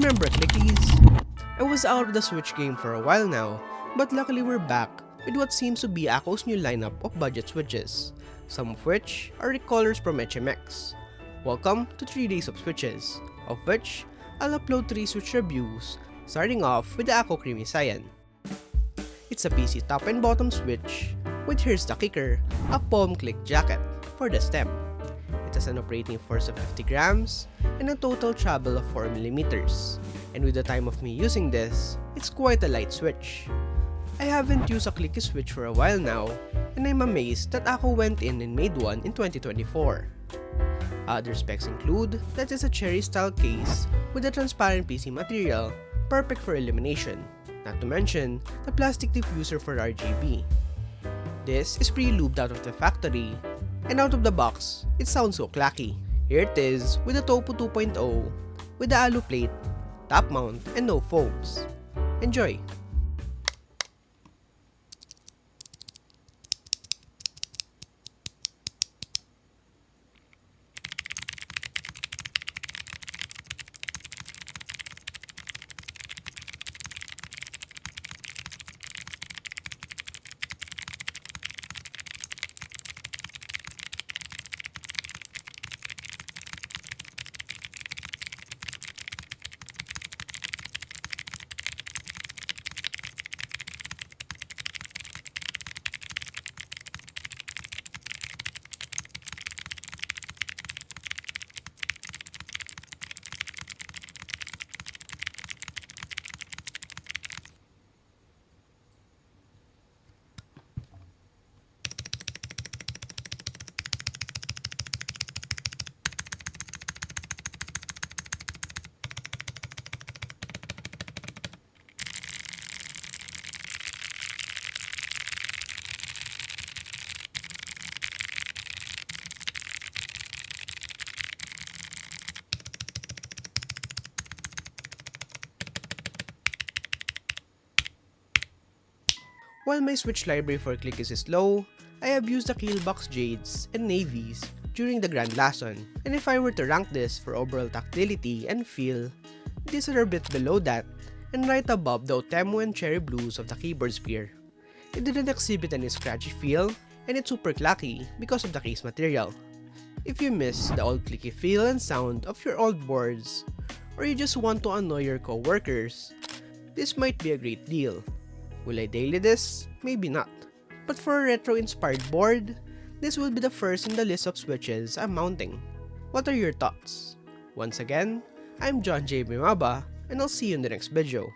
Remember Clickies? I was out of the Switch game for a while now, but luckily we're back with what seems to be Akko's new lineup of budget switches, some of which are recolors from HMX. Welcome to 3 days of switches, of which I'll upload 3 switch reviews, starting off with the Akko Creamy Cyan. It's a PC top and bottom switch, with here's the kicker, a palm click jacket for the stem. It has an operating force of 50 grams and a total travel of 4mm, and with the time of me using this, it's quite a light switch. I haven't used a clicky switch for a while now, and I'm amazed that Akko went in and made one in 2024. Other specs include that it's a cherry style case with a transparent PC material, perfect for illumination, not to mention the plastic diffuser for RGB. This is pre-lubed out of the factory, and out of the box, it sounds so clacky. Here it is with the Topo 2.0, with the alu plate, top mount, and no foams. Enjoy! While my switch library for Clickies is low, I have used the Keelbox Jades and Navies during the Grand Lesson, and if I were to rank this for overall tactility and feel, these are a bit below that and right above the Otemu and Cherry Blues of the keyboard sphere. It didn't exhibit any scratchy feel, and it's super clacky because of the case material. If you miss the old clicky feel and sound of your old boards, or you just want to annoy your co-workers, this might be a great deal. Will I daily this? Maybe not. But for a retro-inspired board, this will be the first in the list of switches I'm mounting. What are your thoughts? Once again, I'm John J. Bimaba, and I'll see you in the next video.